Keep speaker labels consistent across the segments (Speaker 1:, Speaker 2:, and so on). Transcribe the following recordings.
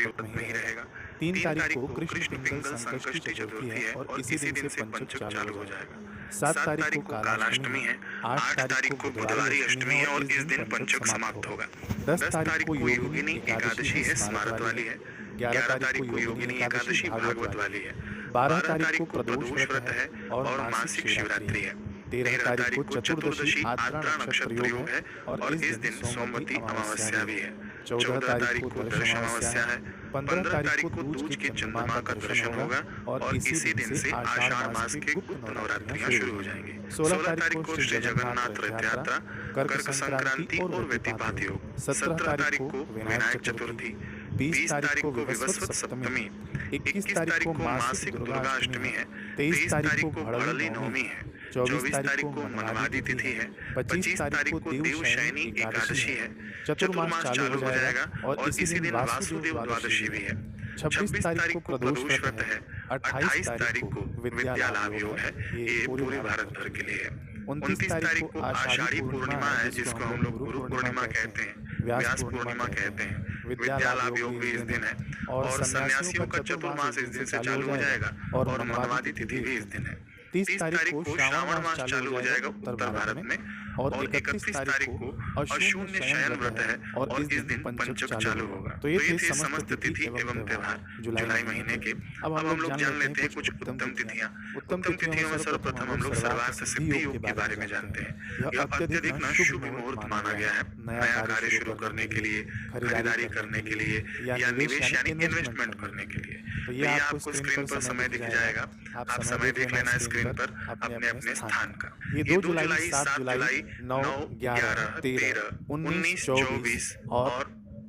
Speaker 1: व्रत में ही रहेगा। 3 तारीख को कृष्ण पिंगल संकष्टी चतुर्थी है और इसी दिन से पंचक चालू हो जाएगा। 7 तारीख को कालाष्टमी है, 8 तारीख को बुधवारी अष्टमी है और इस दिन पंचक समाप्त होगा। 10 तारीख को योगिनी एकादशी है, स्मारत वाली है। 11 तारीख को योगिनी एकादशी भागवत वाली है। 12 तारीख को प्रदोष व्रत है और मासिक शिवरात्रि है। 13 तारीख को चतुर्दशी आद्रा नक्षत्र योग है और इस दिन सोमवती अमावस्या भी है। 14 तारीख को दर्शन अमावस्या है। 15 तारीख को दूज के चंद्रमा का दर्शन होगा और इसी दिन से आषाढ़ मास के गुप्त नवरात्रियां शुरू हो जाएंगी। 16 तारीख को श्री जगन्नाथ रथ यात्रा, कर्क संक्रांति और व्यतिपात योग। 17 तारीख को विनायक चतुर्थी। 20 तारीख को विवस्वत सप्तमी। 21 तारीख को मासिक दुर्गा अष्टमी है। 23 तारीख को भड़ली नवमी है। 24 तारीख को मनवादी तिथि है। 25 तारीख को देवशयनी एकादशी है। चतुर्मास चालू हो जाएगा और इसी दिन वासुदेव द्वादशी भी है। 26 तारीख को प्रदोष व्रत है। 28 तारीख को विद्या लाभ योग है। ये पूरे भारत भर के लिए है। 29 तारीख को आषाढ़ी पूर्णिमा है, जिसको हम लोग गुरु पूर्णिमा कहते हैं, व्यास पूर्णिमा कहते हैं। विद्या लाभ योग भी इस दिन है और सन्यासियों का चतुर्मास इस दिन से चालू हो जाएगा और मनवादी तिथि भी इस दिन है। 30 तारीख को श्रावण मास चालू हो जाएगा उत्तर भारत में और 31 तारीख को अशून्य शयन व्रत है और इस दिन पंचक चालू होगा। तो ये थे समस्त तिथि एवं त्योहार जुलाई महीने के। अब हम लोग जान लेते हैं कुछ उत्तम तिथियां। उत्तम तिथियों में सर्वप्रथम हम लोग सर्वार्थ सिद्धि योग के बारे में जानते हैं। यह अत्यधिक न शुभ मुहूर्त माना गया है नया कार्य शुरू करने के लिए, खरीदारी करने के लिए या निवेश यानी इन्वेस्टमेंट करने के लिए। तो ये आपको स्क्रीन पर समय दिख जाएगा, आप समय देख लेना स्क्रीन पर अपने अपने स्थान का। ये 2 जुलाई, 7 जुलाई, 9, 11, 13, 19, 24 और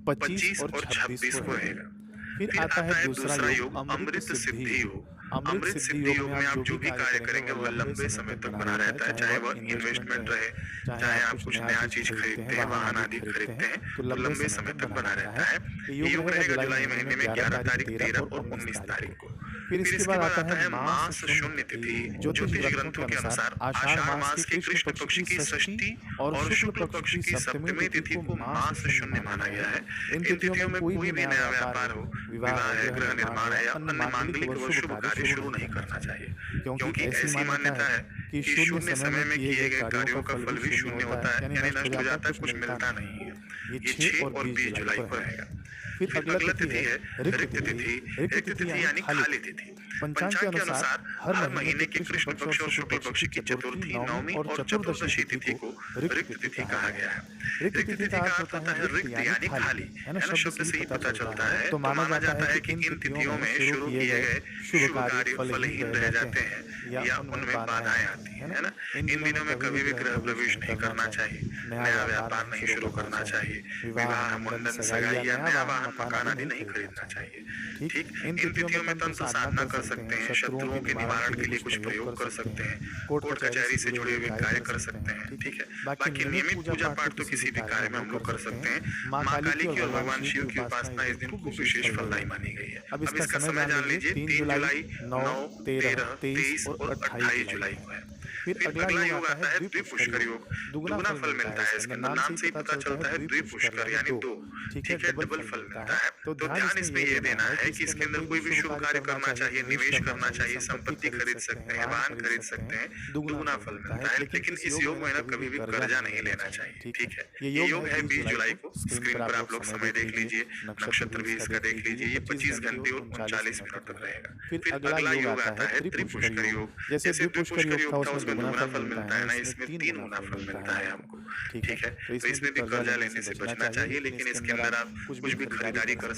Speaker 1: 25 और 26 को रहेगा। फिर आता है दूसरा योग अमृत सिद्धि योग। अमृत सिद्धि योग में आप जो भी कार्य करेंगे वह लंबे समय तक बना रहता है, चाहे वह इन्वेस्टमेंट रहे, चाहे आप कुछ नया चीज खरीदते हैं, वाहन आदि खरीदते हैं, तो लंबे समय तक बना रहता है। ये योग रहेगा जुलाई महीने में 11 तारीख, 13 और 19 तारीख को। फिर इसके बाद आता है मास शून्य तिथि। ज्योतिष ग्रंथों के अनुसार आषाढ़ मास के कृष्ण पक्ष की षष्ठी और शुक्ल पक्ष की सप्तमी तिथि को मास शून्य माना गया है। इन तिथियों में कोई भी नया व्यापार हो, विवाह है, गृह निर्माण है या अन्य मांगलिक व शुभ कार्य शुरू नहीं करना चाहिए, क्योंकि ऐसी मान्यता है कि शून्य समय में किए गए कार्यों का फल भी शून्य होता है, यानी नष्ट हो जाता है, कुछ मिलता नहीं है। ये 6 और 20 जुलाई को रहेगा। फिर अगला तिथि है रिक्त तिथि। रिक्त तिथि यानी खाली तिथि। पंचांग के अनुसार हर महीने के कृष्ण पक्ष और शुक्ल पक्ष की चतुर्थी, नवमी और चतुर्दशी तिथि को रिक्त तिथि कहा गया है। रिक्त तिथि का अर्थ होता है रिक्त यानी खाली, है ना, शब्द से ही पता चलता है। तो माना जाता है कि इन तिथियों में शुरू किए गए शुभ कार्य फलहीन रह जाते हैं या उनमें बाधाएं आती हैं, है ना। इन दिनों में कभी भी गृह प्रवेश नहीं करना चाहिए, नया व्यापार नहीं शुरू करना चाहिए, विवाह, मुंडन, सगाई या नया वाहन, मकान आदि नहीं खरीदना चाहिए। ठीक, इन तिथियों में तंत्र साधना कर सकते हैं, शत्रुओं के निवारण के लिए कुछ प्रयोग कर सकते हैं, कोर्ट कचहरी से जुड़े हुए कार्य कर सकते हैं। ठीक है, बाकी नियमित पूजा पाठ तो किसी भी कार्य में हम लोग कर सकते हैं। माँ काली की और भगवान शिव की उपासना इस दिन को विशेष फलदायी मानी गई है। अब इसका समय जान लीजिए, 3 जुलाई, 9, 13, 23 और 28 जुलाई को है। फिर अगला योग आता है द्विपुष्कर योग। दुगना फल मिलता है, इसके नाम से ही पता चलता है द्विपुष्कर यानी 2। ठीक है, डबल फल मिलता है। तो ध्यान इसमें ये देना है कि इसके अंदर कोई भी शुभ कार्य करना चाहिए, निवेश करना चाहिए, संपत्ति खरीद सकते हैं, वाहन खरीद सकते हैं, दुगना फल मिलता है। लेकिन इस योग में ना कभी भी कर्जा नहीं लेना चाहिए। ठीक है, ये योग है 20 जुलाई को। स्क्रीन पर आप लोग समय देख लीजिए, नक्षत्र भी इसका देख लीजिए। ये 25 घंटे और 39 मिनट तक रहेगा। फिर अगला योग आता है त्रिपुष्कर योग। जैसे द्विपुष्कर योग था उसमें दुगना फल मिलता है ना, इसमें 3 गुना फल मिलता है हमको। ठीक है, तो इसमें भी कर्जा लेने से बचना चाहिए, लेकिन इसके अंदर आप कुछ भी खरीदारी कर